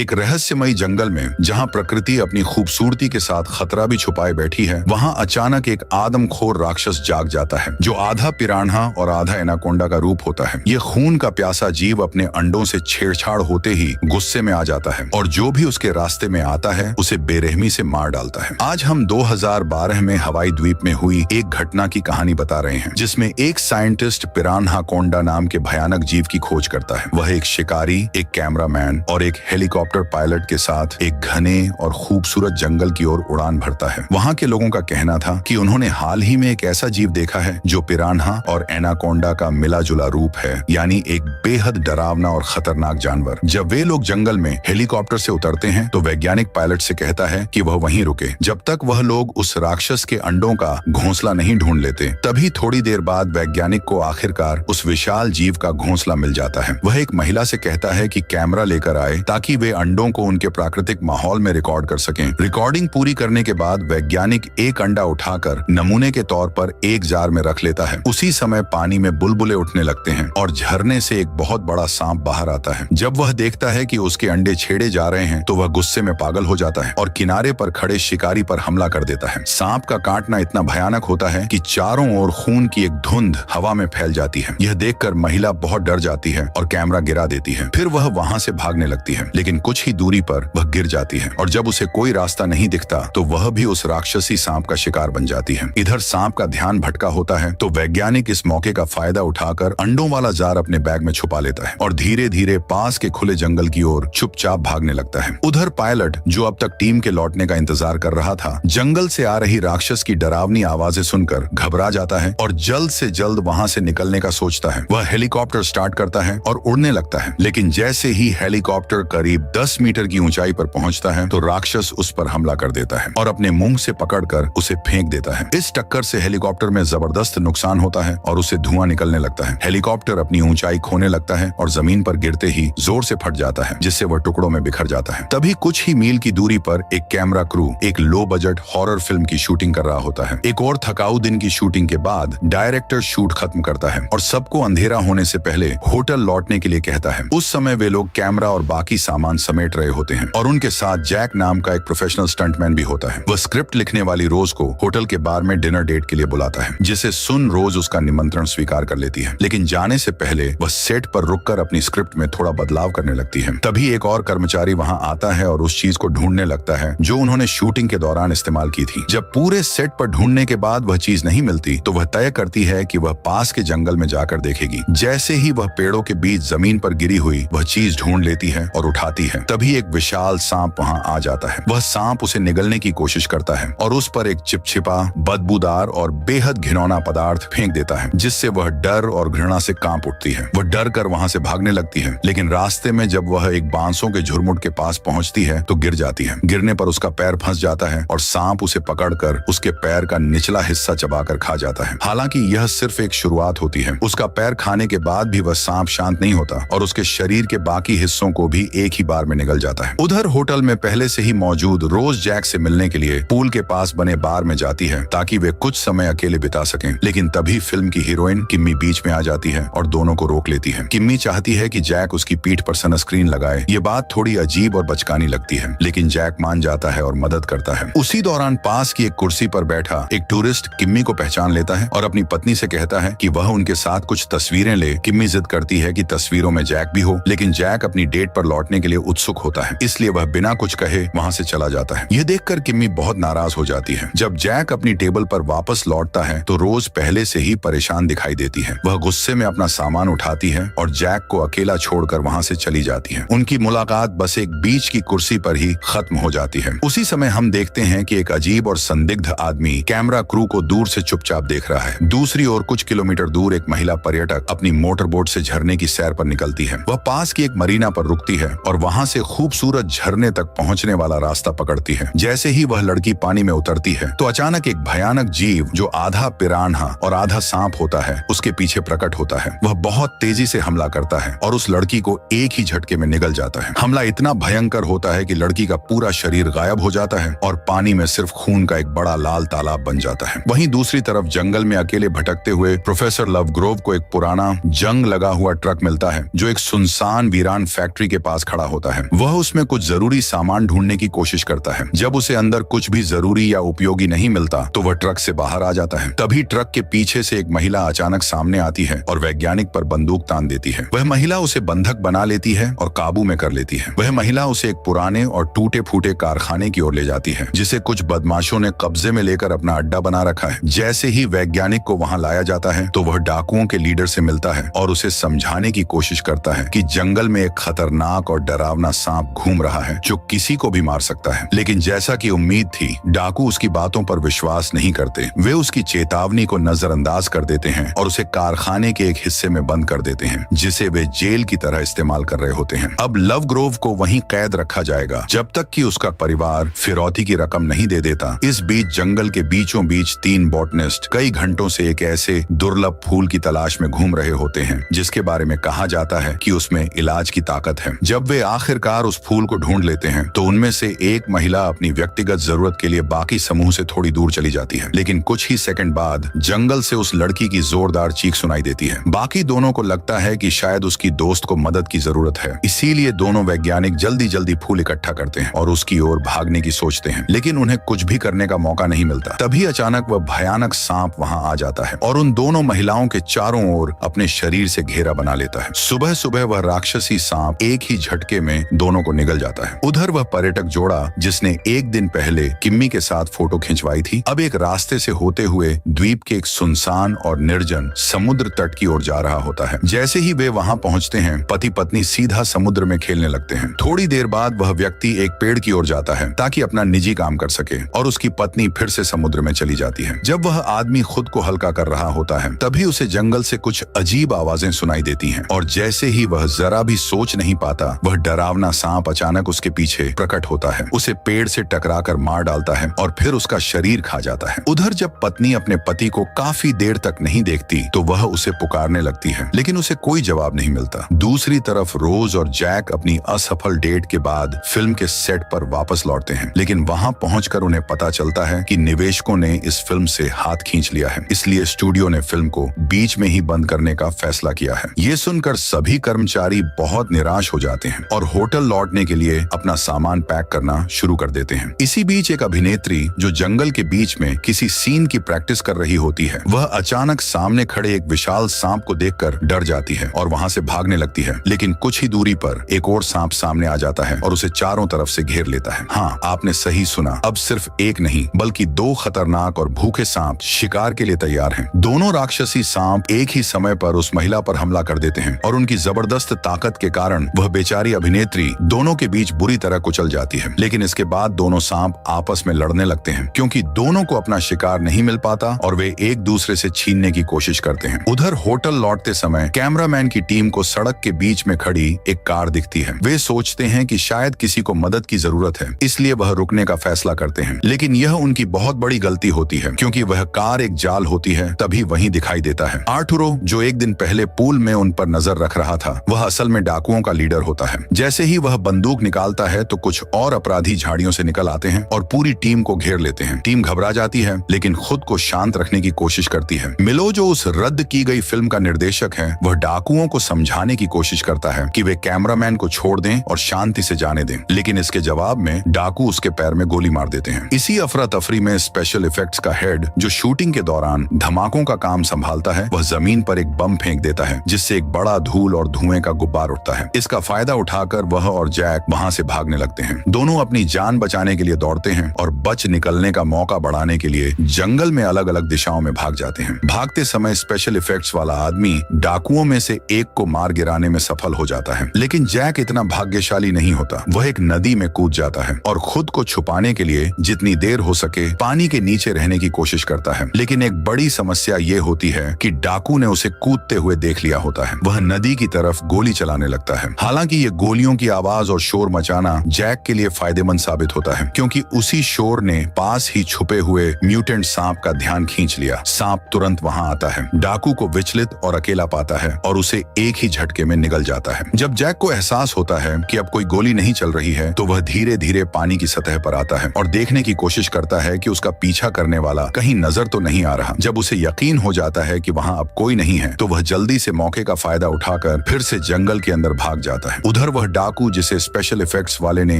एक रहस्यमयी जंगल में जहाँ प्रकृति अपनी खूबसूरती के साथ खतरा भी छुपाए बैठी है, वहाँ अचानक एक आदमखोर राक्षस जाग जाता है जो आधा पिरान्हा और आधा एनाकोंडा का रूप होता है। ये खून का प्यासा जीव अपने अंडों से छेड़छाड़ होते ही गुस्से में आ जाता है और जो भी उसके रास्ते में आता है उसे बेरहमी से मार डालता है। आज हम 2012 में हवाई द्वीप में हुई एक घटना की कहानी बता रहे हैं जिसमें एक साइंटिस्ट पिरान्हाकोंडा नाम के भयानक जीव की खोज करता है। वह एक शिकारी, एक कैमरामैन और एक हेलीकॉप्टर पायलट के साथ एक घने और खूबसूरत जंगल की ओर उड़ान भरता है। वहाँ के लोगों का कहना था कि उन्होंने हाल ही में एक ऐसा जीव देखा है जो पिरान्हा और एनाकोंडा का मिला जुला रूप है, यानी एक बेहद डरावना और खतरनाक जानवर। जब वे लोग जंगल में हेलीकॉप्टर से उतरते हैं तो वैज्ञानिक पायलट से कहता है कि वह वहीं रुके जब तक वह लोग उस राक्षस के अंडों का घोंसला नहीं ढूंढ लेते। तभी थोड़ी देर बाद वैज्ञानिक को आखिरकार उस विशाल जीव का घोंसला मिल जाता है। वह एक महिला से कहता है कि कैमरा लेकर आए ताकि वे अंडों को उनके प्राकृतिक माहौल में रिकॉर्ड कर सकें। रिकॉर्डिंग पूरी करने के बाद वैज्ञानिक एक अंडा उठाकर नमूने के तौर पर एक जार में रख लेता है। उसी समय पानी में बुलबुले उठने लगते हैं और झरने से एक बहुत बड़ा सांप बाहर आता है। जब वह देखता है कि उसके अंडे छेड़े जा रहे हैं तो वह गुस्से में पागल हो जाता है और किनारे पर खड़े शिकारी पर हमला कर देता है। सांप का काटना इतना भयानक होता है कि चारों ओर खून की एक धुंध हवा में फैल जाती है। यह देखकर महिला बहुत डर जाती है और कैमरा गिरा देती है। फिर वह वहां से भागने लगती है, लेकिन कुछ ही दूरी पर वह गिर जाती है और जब उसे कोई रास्ता नहीं दिखता तो वह भी उस राक्षसी सांप का शिकार बन जाती है। इधर सांप का ध्यान भटका होता है तो वैज्ञानिक इस मौके का फायदा उठाकर अंडों वाला जार अपने बैग में छुपा लेता है और धीरे धीरे पास के खुले जंगल की ओर चुपचाप भागने लगता है। उधर पायलट, जो अब तक टीम के लौटने का इंतजार कर रहा था, जंगल से आ रही राक्षस की डरावनी आवाजें सुनकर घबरा जाता है और जल्द से जल्द वहां से निकलने का सोचता है। वह हेलीकॉप्टर स्टार्ट करता है और उड़ने लगता है, लेकिन जैसे ही हेलीकॉप्टर करीब 10 मीटर की ऊंचाई पर पहुंचता है तो राक्षस उस पर हमला कर देता है और अपने मुंह से पकड़कर उसे फेंक देता है। इस टक्कर से हेलीकॉप्टर में जबरदस्त नुकसान होता है और उसे धुआं निकलने लगता है। हेलीकॉप्टर अपनी ऊंचाई खोने लगता है और जमीन पर गिरते ही जोर से फट जाता है, जिससे वह टुकड़ों में बिखर जाता है। तभी कुछ ही मील की दूरी पर एक कैमरा क्रू एक लो बजट हॉरर फिल्म की शूटिंग कर रहा होता है। एक और थकाऊ दिन की शूटिंग के बाद डायरेक्टर शूट खत्म करता है और सबको अंधेरा होने से पहले होटल लौटने के लिए कहता है। उस समय वे लोग कैमरा और बाकी सामान समेट रहे होते हैं और उनके साथ जैक नाम का एक प्रोफेशनल स्टंटमैन भी होता है। वह स्क्रिप्ट लिखने वाली रोज को होटल के बार में डिनर डेट के लिए बुलाता है, जिसे सुन रोज उसका निमंत्रण स्वीकार कर लेती है। लेकिन जाने से पहले वह सेट पर रुककर अपनी स्क्रिप्ट में थोड़ा बदलाव करने लगती है। तभी एक और कर्मचारी वहां आता है और उस चीज को ढूंढने लगता है जो उन्होंने शूटिंग के दौरान इस्तेमाल की थी। जब पूरे सेट पर ढूंढने के बाद वह चीज नहीं मिलती तो वह तय करती है कि वह पास के जंगल में जाकर देखेगी। जैसे ही वह पेड़ों के बीच जमीन पर गिरी हुई वह चीज ढूंढ लेती है और उठाती है, तभी एक विशाल सांप वहां आ जाता है। वह सांप उसे निगलने की कोशिश करता है और उस पर एक चिपचिपा, बदबूदार और बेहद घिनौना पदार्थ फेंक देता है, जिससे वह डर और घृणा से कांप उठती है। वह डर कर वहां से भागने लगती है, लेकिन रास्ते में जब वह एक बांसों के झुरमुट के पास पहुंचती है तो गिर जाती है। गिरने पर उसका पैर फंस जाता है और सांप उसे पकड़कर उसके पैर का निचला हिस्सा चबाकर खा जाता है। हालांकि यह सिर्फ एक शुरुआत होती है। उसका पैर खाने के बाद भी वह सांप शांत नहीं होता और उसके शरीर के बाकी हिस्सों को भी एक ही बार में निगल जाता है। उधर होटल में पहले से ही मौजूद रोज जैक से मिलने के लिए पूल के पास बने बार में जाती है ताकि वे कुछ समय अकेले बिता सकें। लेकिन तभी फिल्म की हीरोइन किम्मी बीच में आ जाती है और दोनों को रोक लेती है। किम्मी चाहती है कि जैक उसकी पीठ पर सनस्क्रीन लगाए। ये बात थोड़ी अजीब और बचकानी लगती है, लेकिन जैक मान जाता है और मदद करता है। उसी दौरान पास की एक कुर्सी पर बैठा एक टूरिस्ट किम्मी को पहचान लेता है और अपनी पत्नी से कहता है कि वह उनके साथ कुछ तस्वीरें ले। किम्मी जिद करती है कि तस्वीरों में जैक भी हो, लेकिन जैक अपनी डेट पर लौटने के लिए उत्सुक होता है, इसलिए वह बिना कुछ कहे वहां से चला जाता है। यह देखकर किम्मी बहुत नाराज हो जाती है। जब जैक अपनी टेबल पर वापस लौटता है तो रोज पहले से ही परेशान दिखाई देती है। वह गुस्से में अपना सामान उठाती है और जैक को अकेला छोड़कर वहां से चली जाती है। उनकी मुलाकात बस एक बीच की कुर्सी पर ही खत्म हो जाती है। उसी समय हम देखते हैं कि एक अजीब और संदिग्ध आदमी कैमरा क्रू को दूर से चुपचाप देख रहा है। दूसरी ओर कुछ किलोमीटर दूर एक महिला पर्यटक अपनी मोटर बोट से झरने की सैर पर निकलती है। वह पास की एक मरीना पर रुकती है और वहां से खूबसूरत झरने तक पहुंचने वाला रास्ता पकड़ती है। जैसे ही वह लड़की पानी में उतरती है तो अचानक एक भयानक जीव जो आधा पिरान्हा और आधा सांप होता है उसके पीछे प्रकट होता है। वह बहुत तेजी से हमला करता है और उस लड़की को एक ही झटके में निगल जाता है। हमला इतना भयंकर होता है कि लड़की का पूरा शरीर गायब हो जाता है और पानी में सिर्फ खून का एक बड़ा लाल तालाब बन जाता है। वहीं दूसरी तरफ जंगल में अकेले भटकते हुए प्रोफेसर लवग्रोव को एक पुराना जंग लगा हुआ ट्रक मिलता है जो एक सुनसान वीरान फैक्ट्री के पास खड़ा होता होता है। वह उसमें कुछ जरूरी सामान ढूंढने की कोशिश करता है। जब उसे अंदर कुछ भी जरूरी या उपयोगी नहीं मिलता तो वह ट्रक से बाहर आ जाता है। तभी ट्रक के पीछे से एक महिला अचानक सामने आती है और वैज्ञानिक पर बंदूक तान देती है। वह महिला उसे बंधक बना लेती है और काबू में कर लेती है। वह महिला उसे एक पुराने और टूटे फूटे कारखाने की ओर ले जाती है जिसे कुछ बदमाशों ने कब्जे में लेकर अपना अड्डा बना रखा है। जैसे ही वैज्ञानिक को वहां लाया जाता है तो वह डाकुओं के लीडर से मिलता है और उसे समझाने की कोशिश करता है कि जंगल में एक खतरनाक और डरावना सांप घूम रहा है जो किसी को भी मार सकता है। लेकिन जैसा कि उम्मीद थी, डाकू उसकी बातों पर विश्वास नहीं करते। वे उसकी चेतावनी को नजरअंदाज कर देते हैं और उसे कारखाने के एक हिस्से में बंद कर देते हैं जिसे वे जेल की तरह इस्तेमाल कर रहे होते हैं। अब लव ग्रोव को वहीं कैद रखा जाएगा जब तक कि उसका परिवार फिरौती की रकम नहीं दे देता। इस बीच जंगल के बीचों बीच 3 बॉटनिस्ट कई घंटों से एक ऐसे दुर्लभ फूल की तलाश में घूम रहे होते हैं जिसके बारे में कहा जाता है कि उसमें इलाज की ताकत है। जब वे आखिरकार उस फूल को ढूंढ लेते हैं तो उनमें से एक महिला अपनी व्यक्तिगत जरूरत के लिए बाकी समूह से थोड़ी दूर चली जाती है। लेकिन कुछ ही सेकंड बाद जंगल से उस लड़की की जोरदार चीख सुनाई देती है। बाकी दोनों को लगता है कि शायद उसकी दोस्त को मदद की जरूरत है, इसीलिए दोनों वैज्ञानिक जल्दी जल्दी फूल इकट्ठा करते हैं और उसकी ओर भागने की सोचते हैं, लेकिन उन्हें कुछ भी करने का मौका नहीं मिलता। तभी अचानक वह भयानक सांप वहां आ जाता है और उन दोनों महिलाओं के चारों ओर अपने शरीर से घेरा बना लेता है। सुबह सुबह वह राक्षसी सांप एक ही झटके में दोनों को निगल जाता है। उधर वह पर्यटक जोड़ा जिसने एक दिन पहले किम्मी के साथ फोटो खिंचवाई थी, अब एक रास्ते से होते हुए द्वीप के एक सुनसान और निर्जन समुद्र तट की ओर जा रहा होता है। जैसे ही वे वहां पहुंचते हैं, पति पत्नी सीधा समुद्र में खेलने लगते हैं। थोड़ी देर बाद वह व्यक्ति एक पेड़ की ओर जाता है ताकि अपना निजी काम कर सके और उसकी पत्नी फिर से समुद्र में चली जाती है। जब वह आदमी खुद को हल्का कर रहा होता है तभी उसे जंगल से कुछ अजीब आवाजें सुनाई देती हैं और जैसे ही वह जरा भी सोच नहीं पाता, वह डरावना सांप अचानक उसके पीछे प्रकट होता है, उसे पेड़ से टकराकर मार डालता है और फिर उसका शरीर खा जाता है। उधर जब पत्नी अपने पति को काफी देर तक नहीं देखती तो वह उसे पुकारने लगती है, लेकिन उसे कोई जवाब नहीं मिलता। दूसरी तरफ रोज और जैक अपनी असफल डेट के बाद फिल्म के सेट पर वापस लौटते हैं, लेकिन वहां पहुंचकर उन्हें पता चलता है कि निवेशकों ने इस फिल्म से हाथ खींच लिया है, इसलिए स्टूडियो ने फिल्म को बीच में ही बंद करने का फैसला किया है। ये सुनकर सभी कर्मचारी बहुत निराश हो जाते हैं और होटल लौटने के लिए अपना सामान पैक करना शुरू कर देते हैं। इसी बीच एक अभिनेत्री जो जंगल के बीच में किसी सीन की प्रैक्टिस कर रही होती है, वह अचानक सामने खड़े एक विशाल सांप को देखकर डर जाती है और वहां से भागने लगती है। लेकिन कुछ ही दूरी पर एक और सांप सामने आ जाता है और उसे चारों तरफ से घेर लेता है। हाँ, आपने सही सुना, अब सिर्फ एक नहीं बल्कि 2 खतरनाक और भूखे सांप शिकार के लिए तैयार हैं। दोनों राक्षसी सांप एक ही समय पर उस महिला पर हमला कर देते हैं और उनकी जबरदस्त ताकत के कारण वह बेचारी अभिनेत्री दोनों के बीच बुरी तरह कुचल जाती है। लेकिन इसके बाद दोनों सांप आपस में लड़ने लगते हैं क्योंकि दोनों को अपना शिकार नहीं मिल पाता और वे एक दूसरे से छीनने की कोशिश करते हैं। उधर होटल लौटते समय कैमरामैन की टीम को सड़क के बीच में खड़ी एक कार दिखती है। वे सोचते हैं कि शायद किसी को मदद की जरूरत है, इसलिए वह रुकने का फैसला करते हैं, लेकिन यह उनकी बहुत बड़ी गलती होती है क्योंकि वह कार एक जाल होती है। तभी वहीं दिखाई देता है आर्टुरो, जो एक दिन पहले पूल में उन पर नजर रख रहा था। वह असल में डाकुओं का लीडर होता है। जैसे ही वह बंदूक निकालता है तो कुछ और अपराधी झाड़ियों से निकल आते हैं और पूरी टीम को घेर लेते हैं। टीम घबरा जाती है लेकिन खुद को शांत रखने की कोशिश करती है। मिलो, जो उस रद्द की गई फिल्म का निर्देशक है, वह डाकुओं को समझाने की कोशिश करता है कि वे कैमरामैन को छोड़ दें और शांति से जाने दें, लेकिन इसके जवाब में डाकू उसके पैर में गोली मार देते हैं। इसी अफरा तफरी में स्पेशल इफेक्ट्स का हेड, जो शूटिंग के दौरान धमाकों का काम संभालता है, वह जमीन पर एक बम फेंक देता है जिससे एक बड़ा धूल और धुएं का गुब्बार उठता है। इसका फायदा उठाकर वह और जैक वहां से भागने लगते हैं। दोनों अपनी जान बचाने के लिए दौड़ते हैं और बच निकलने का मौका बढ़ाने के लिए जंगल में अलग अलग दिशाओं में भाग जाते हैं। भागते समय स्पेशल इफेक्ट्स वाला आदमी डाकुओं में से एक को मार गिराने में सफल हो जाता है, लेकिन जैक इतना भाग्यशाली नहीं होता। वह एक नदी में कूद जाता है और खुद को छुपाने के लिए जितनी देर हो सके पानी के नीचे रहने की कोशिश करता है। लेकिन एक बड़ी समस्या ये होती है कि डाकू ने उसे कूदते हुए देख लिया होता है। वह नदी की तरफ गोली चलाने लगता है। हालांकि ये गोलियों की आवाज और शोर मचाना जैक के लिए फायदेमंद साबित होता है, क्योंकि उसी शोर ने पास ही छुपे हुए म्यूटेंट सांप का ध्यान खींच लिया। सांप तुरंत वहां आता है, डाकू को विचलित और अकेला पाता है और उसे एक ही झटके में निगल जाता है। जब जैक को एहसास होता है कि अब कोई गोली नहीं चल रही है, तो वह धीरे धीरे पानी की सतह पर आता है और देखने की कोशिश करता है कि उसका पीछा करने वाला कहीं नजर तो नहीं आ रहा। जब उसे यकीन हो जाता है कि वहां अब कोई नहीं है, तो वह जल्दी से मौके का फायदा उठाकर फिर से जंगल के अंदर भाग जाता है। उधर वह डाकू जिसे स्पेशल इफेक्ट्स वाले ने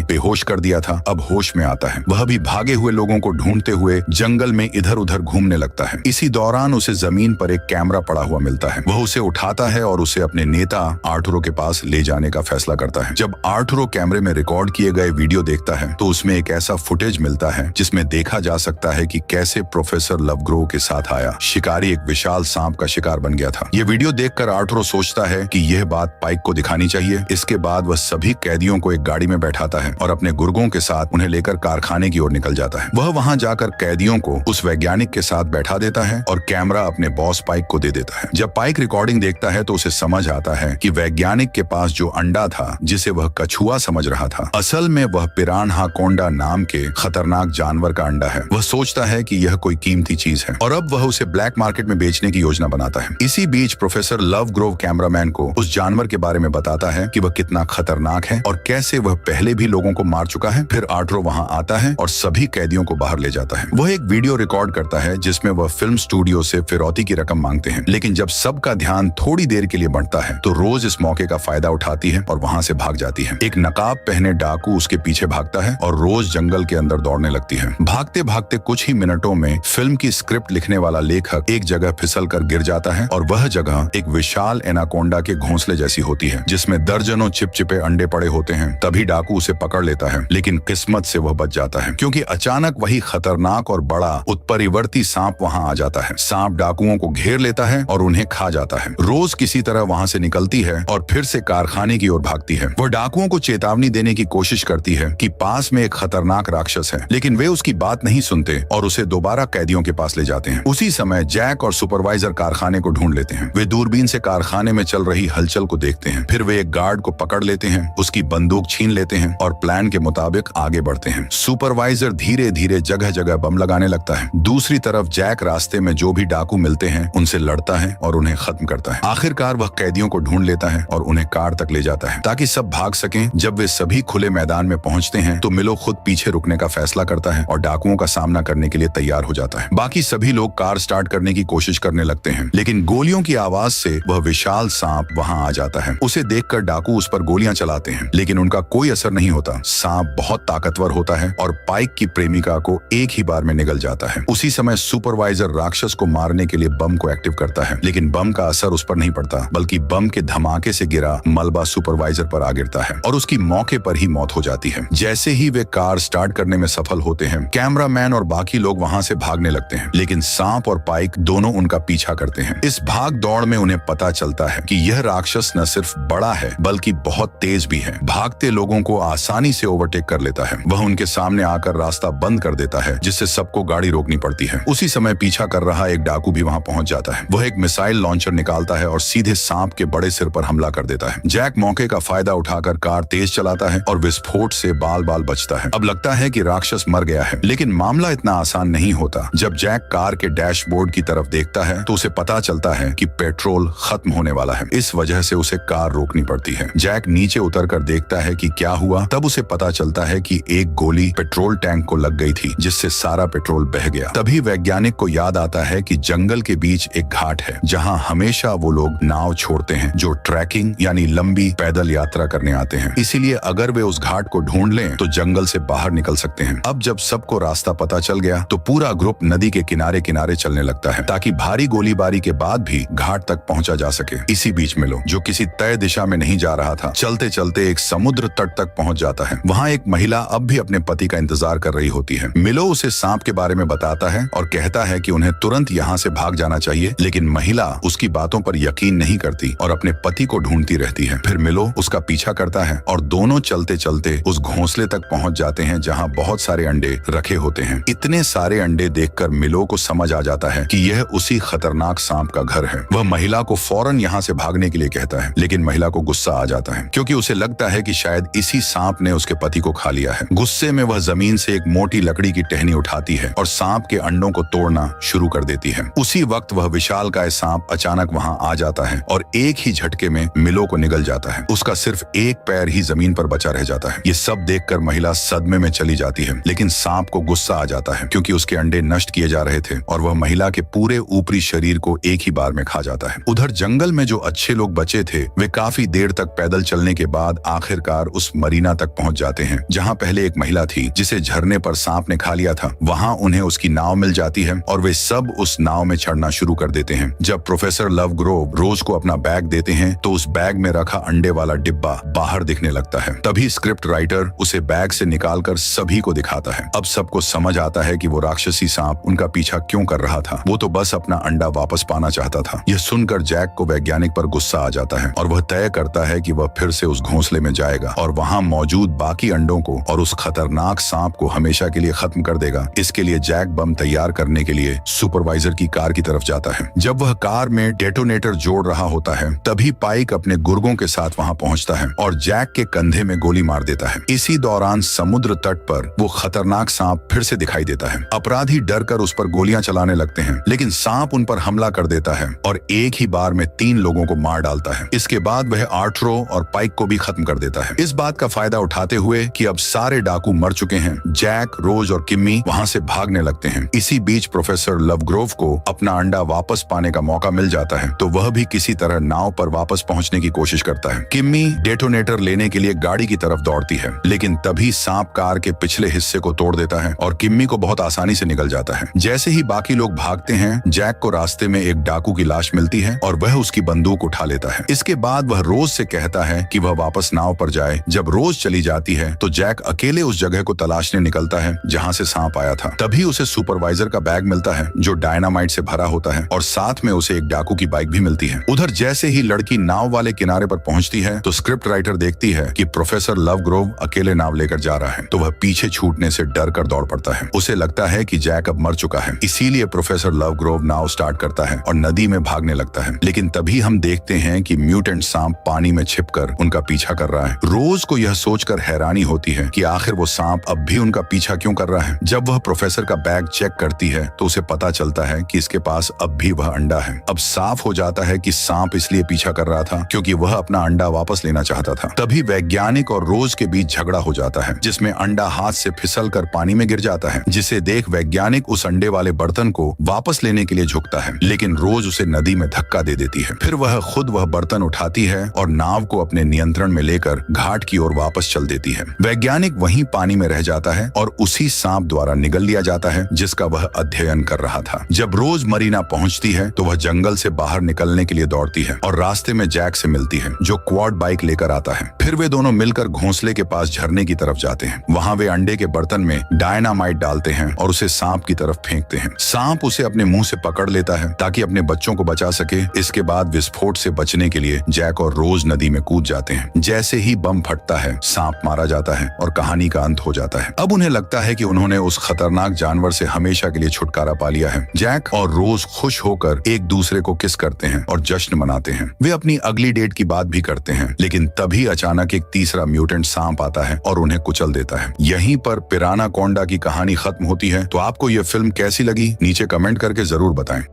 बेहोश कर दिया था अब होश में आता है। वह भी भागे हुए लोगों को ढूंढते हुए जंगल में इधर उधर घूमने लगता है। इसी दौरान उसे जमीन पर एक कैमरा पड़ा हुआ मिलता है। वह उसे उठाता है और उसे अपने नेता आर्थुरो के पास ले जाने का फैसला करता है। जब आर्थुरो कैमरे में रिकॉर्ड किए गए वीडियो देखता है तो उसमें एक ऐसा फुटेज मिलता है जिसमें देखा जा सकता है कि कैसे प्रोफेसर लवग्रोव के साथ आया शिकारी एक विशाल सांप का शिकार बन गया था। ये वीडियो देखकर आर्थुरो सोचता है कि यह बात पाइक को दिखानी चाहिए। इसके बाद वह सभी कैदियों को एक गाड़ी में बैठाता है और अपने गुर्गों के साथ उन्हें लेकर कारखाने की ओर निकल जाता है। वह वहां जाकर कैदियों को उस वैज्ञानिक के साथ बैठा देता है और कैमरा अपने बॉस पाइक को दे देता है। जब पाइक रिकॉर्डिंग देखता है तो उसे समझ आता है कि वैज्ञानिक के पास जो अंडा था जिसे वह कछुआ समझ रहा था असल में वह पिरान्हाकोंडा नाम के खतरनाक जानवर का अंडा है। वह सोचता है कि यह कोई कीमती चीज है और अब वह उसे ब्लैक मार्केट में बेचने की योजना बनाता है। इसी बीच प्रोफेसर लवग्रोव कैमरामैन को उस जानवर के बारे में बताता है कि वह कितना खतरनाक है और कैसे वह पहले भी लोगों को मार चुका है। फिर आर्थुरो वहां आता है और सभी कैदियों को बाहर ले जाता है। वह एक वीडियो रिकॉर्ड करता है जिसमें वह फिल्म स्टूडियो से फिरौती की रकम मांगते हैं, लेकिन जब सबका ध्यान थोड़ी देर के लिए बढ़ता है तो रोज इस मौके का फायदा उठाती है और वहां से भाग जाती है। एक नकाब पहने डाकू उसके पीछे भागता है और रोज जंगल के अंदर दौड़ने लगती है। भागते भागते कुछ ही मिनटों में फिल्म की स्क्रिप्ट लिखने वाला लेखक एक जगह फिसल कर गिर जाता है और वह जगह एक विशाल एनाकोंडा के घोंसले जैसी होती है जिसमें दर्जनों चिपचिपे अंडे पड़े होते हैं। तभी डाकू उसे पकड़ लेता है, लेकिन किस्मत से वह बच जाता है क्योंकि अचानक वही खतरनाक और बड़ा उत्परिवर्ती सांप वहां आ जाता है। सांप डाकुओं को घेर लेता है और उन्हें खा जाता है। रोज किसी तरह वहां से निकलती है और फिर से कारखाने की ओर भागती है। वह डाकुओं को चेतावनी देने की कोशिश करती है कि पास में एक खतरनाक राक्षस है, लेकिन वे उसकी बात नहीं सुनते और उसे दोबारा कैदियों के पास ले जाते हैं। उसी समय जैक और सुपरवाइजर कारखाने को ढूंढ लेते हैं। वे दूरबीन से कारखाने में चल रही हलचल को देखते हैं। फिर वे एक गार्ड को पकड़ लेते हैं, उसकी बंदूक छीन लेते हैं और प्लान के मुताबिक आगे बढ़ते हैं। सुपरवाइजर धीरे धीरे जगह जगह बम लगाने लगता है। दूसरी तरफ जैक रास्ते में जो भी डाकू मिलते हैं उनसे लड़ता है और उन्हें खत्म करता है। आखिरकार वह कैदियों को ढूंढ लेता है और उन्हें कार तक ले जाता है ताकि सब भाग सकें। जब वे सभी खुले मैदान में पहुंचते हैं तो मिलो खुद पीछे रुकने का फैसला करता है और डाकुओं का सामना करने के लिए तैयार हो जाता है। बाकी सभी लोग कार स्टार्ट करने की कोशिश करने लगते हैं, लेकिन गोलियों की आवाज से वह विशाल सांप वहां आ जाता है। उसे देखकर डाकू उस पर गोलियां चलाते हैं, लेकिन उनका कोई असर नहीं होता। सांप बहुत ताकतवर होता है और पाइक की प्रेमिका को एक ही बार में निगल जाता है। उसी समय सुपरवाइजर राक्षस को मारने के लिए बम को एक्टिव करता है, लेकिन बम का असर उस पर नहीं पड़ता, बल्कि बम के धमाके से गिरा मलबा सुपरवाइजर पर आ गिरता है और उसकी मौके पर ही मौत हो जाती है। जैसे ही वे कार स्टार्ट करने में सफल होते हैं, कैमरामैन और बाकी लोग वहां से भागने लगते हैं, लेकिन सांप और पाइक दोनों उनका पीछा करते हैं। इस भाग दौड़ में उन्हें पता चलता है कि यह राक्षस न सिर्फ बड़ा है बल्कि बहुत तेज भी है। भागते लोगों को आसानी से ओवरटेक कर लेता है। वह उनके सामने आकर रास्ता बंद कर देता है, जिससे सबको गाड़ी रोकनी पड़ती है। उसी समय पीछा कर रहा एक डाकू भी वहां पहुंच जाता है। वह एक मिसाइल लॉन्चर निकालता है और सीधे सांप के बड़े सिर पर हमला कर देता है। जैक मौके का फायदा उठाकर कार तेज चलाता है और विस्फोट से बाल बाल बचता है। अब लगता है कि राक्षस मर गया है, लेकिन मामला इतना आसान नहीं होता। जब जैक कार के डैशबोर्ड की तरफ देखता है तो उसे पता चलता है कि पेट्रोल खत्म होने वाला है। इस वजह से उसे कार रोकनी पड़ती है। जैक नीचे उतरकर देखता है कि क्या हुआ। तब उसे पता चलता है कि एक गोली पेट्रोल टैंक को लग गई थी, जिससे सारा पेट्रोल बह गया। तभी वैज्ञानिक को याद आता है कि जंगल के बीच एक घाट है जहां हमेशा वो लोग नाव छोड़ते हैं जो ट्रैकिंग यानी लंबी पैदल यात्रा करने आते हैं। इसीलिए अगर वे उस घाट को ढूंढ लें तो जंगल से बाहर निकल सकते हैं। अब जब सबको रास्ता पता चल गया तो पूरा ग्रुप नदी के किनारे किनारे चलने लगता है ताकि भारी गोलीबारी के बाद भी घाट तक पहुंचा जा सके। इसी बीच मिलो, जो किसी तय दिशा में नहीं जा रहा था, चलते चलते एक समुद्र तट तक पहुंच जाता है। वहां एक महिला अब भी अपने पति का इंतजार कर रही होती है। मिलो उसे सांप के बारे में बताता है और कहता है कि उन्हें तुरंत यहाँ से भाग जाना चाहिए, लेकिन महिला उसकी बातों पर यकीन नहीं करती और अपने पति को ढूंढती रहती है। फिर मिलो उसका पीछा करता है और दोनों चलते चलते उस घोंसले तक पहुंच जाते हैं जहां बहुत सारे अंडे रखे होते हैं। इतने सारे अंडे देखकर मिलो को समझ आ जाता है कि यह उसी खतरनाक सांप का घर है। वह महिला को फौरन यहाँ से भागने के लिए कहता है, लेकिन महिला को गुस्सा आ जाता है क्योंकि उसे लगता है कि शायद इसी सांप ने उसके पति को खा लिया है। गुस्से में वह जमीन से एक मोटी लकड़ी की टहनी उठाती है और सांप के अंडों को तोड़ना शुरू कर देती है। उसी वक्त वह विशालकाय सांप अचानक वहां आ जाता है और एक ही झटके में मिलो को निगल जाता है। उसका सिर्फ एक पैर ही जमीन पर बचा रह जाता है। ये सब देखकर महिला सदमे में चली जाती है, लेकिन सांप को गुस्सा आ जाता है क्योंकि उसके अंडे नष्ट किए जा रहे थे और वह महिला के पूरे ऊपरी शरीर को एक ही बार में खा जाता है। उधर जंगल में जो अच्छे लोग बचे थे वे काफी देर तक पैदल चलने के बाद आखिरकार उस मरीना तक पहुंच जाते हैं जहां पहले एक महिला थी जिसे झरने पर सांप ने खा लिया था। वहां उन्हें उसकी नाव मिल जाती है और वे सब उस नाव में चढ़ना शुरू कर देते हैं। जब प्रोफेसर लवग्रोव रोज को अपना बैग देते हैं तो उस बैग में रखा अंडे वाला डिब्बा बाहर दिखने लगता है। तभी स्क्रिप्ट राइटर उसे बैग से निकालकर सभी को दिखाता है। अब सबको समझ आता है कि वो राक्षसी सांप उनका पीछा क्यों कर रहा था। वो तो बस अपना अंडा वापस पाना चाहता था। यह सुनकर जैक को वैज्ञानिक पर गुस्सा आ जाता है और वह तय करता है कि वह फिर से उस घोंसले में जाएगा और वहां मौजूद बाकी अंडों को और उस खतरनाक सांप को हमेशा के लिए खत्म कर देगा। इसके लिए जैक बम तैयार करने के लिए सुपरवाइजर की कार की तरफ जाता है। जब वह कार में डेटोनेटर जोड़ रहा होता है तभी पाइक अपने गुर्गों के साथ वहां पहुंचता है और जैक के कंधे में गोली मार देता है। इसी दौरान समुद्र तट पर वो खतरनाक सांप फिर से दिखाई देता है। अपराधी डरकर उस पर गोलियां चलाने लगते हैं लेकिन सांप उन पर हमला कर देता है और एक ही बार में 3 लोगों को मार डालता है। इसके बाद वह आर्ट्रो और पाइक को भी खत्म कर देता है। इस बात का फायदा उठाते हुए कि अब सारे डाकू मर चुके हैं, जैक, रोज और किम्मी वहां से भागने लगते हैं। इसी बीच प्रोफेसर लवग्रोव को अपना अंडा वापस पाने का मौका मिल जाता है तो वह भी किसी तरह नाव पर वापस पहुंचने की कोशिश करता है। किम्मी डेटोनेटर लेने के लिए गाड़ी की तरफ दौड़ती है लेकिन तभी सांप कार के पिछले हिस्से को तोड़ देता है और किम्मी को बहुत आसानी से निकल जाता है। जैसे ही बाकी लोग भागते हैं जैक को रास्ते में एक डाकू की लाश मिलती है और वह उसकी बंदूक उठा लेता है। इसके बाद वह रोज से कहता है कि वह वापस नाव पर जाए। जब रोज चली जाती है तो जैक अकेले उस जगह को तलाशने निकलता है जहां से सांप आया था। तभी उसे सुपरवाइजर का बैग मिलता है जो डायनामाइट से भरा होता है और साथ में उसे एक डाकू की बाइक भी मिलती है। उधर जैसे ही लड़की नाव वाले किनारे पर पहुंचती है तो स्क्रिप्ट राइटर देखती है कि प्रोफेसर लवग्रोव अकेले नाव लेकर जा रहा है तो वह पीछे छूटने से डर कर दौड़ पड़ता है। उसे लगता है कि जैक अब मर चुका है, इसीलिए प्रोफेसर लवग्रोव नाव स्टार्ट करता है और नदी में भागने लगता है। लेकिन तभी हम देखते हैं कि म्यूटेंट सांप पानी में छिपकर उनका पीछा कर रहा है। रोज को यह सोचकर हैरानी होती है कि आखिर वो सांप अब भी उनका पीछा क्यों कर रहा है। जब वह प्रोफेसर का बैग चेक करती है तो उसे पता चलता है कि इसके पास अब भी वह अंडा है। अब साफ हो जाता है कि सांप इसलिए पीछा कर रहा था क्योंकि वह अपना अंडा वापस लेना चाहता था। तभी वैज्ञानिक और रोज के बीच झगड़ा हो जाता है जिसमें अंडा हाथ से फिसलकर पानी में गिर जाता है, जिसे देख वैज्ञानिक उस अंडे वाले बर्तन को वापस लेने के लिए झुकता है लेकिन रोज उसे नदी में धक्का दे देती है। फिर वह खुद वह बर्तन उठाती है और नाव को अपने नियंत्रण में लेकर घाट की ओर वापस चल देती है। वैज्ञानिक वहीं पानी में रह जाता है और उसी सांप द्वारा निगल लिया जाता है जिसका वह अध्ययन कर रहा था। जब रोज मरीना पहुंचती है तो वह जंगल से बाहर निकलने के लिए दौड़ती है और रास्ते में जैक से मिलती है जो क्वाड बाइक लेकर आता है। फिर वे दोनों मिलकर घोंसले के पास झरने की तरफ जाते हैं। वहां वे अंडे के बर्तन में डायनामाइट डालते हैं और उसे सांप की तरफ फेंकते हैं। सांप उसे अपने मुंह से पकड़ लेता है ताकि अपने बच्चों को बचा सके। इसके बाद विस्फोट से बचने के लिए जैक और रोज नदी में कूद जाते हैं। जैसे ही बम फटता है सांप मारा जाता है और कहानी का अंत हो जाता है। अब उन्हें लगता है कि उन्होंने उस खतरनाक जानवर से हमेशा के लिए छुटकारा पा लिया है। जैक और रोज खुश होकर एक दूसरे को किस करते हैं और जश्न मनाते हैं। वे अपनी अगली डेट की बात भी करते हैं लेकिन तभी अचानक एक तीसरा म्यूटेंट सांप आता है और उन्हें कुचल देता है। यहीं पर पिराना कोंडा की कहानी खत्म होती है। तो आपको यह फिल्म कैसी लगी नीचे कमेंट करके जरूर बताएं।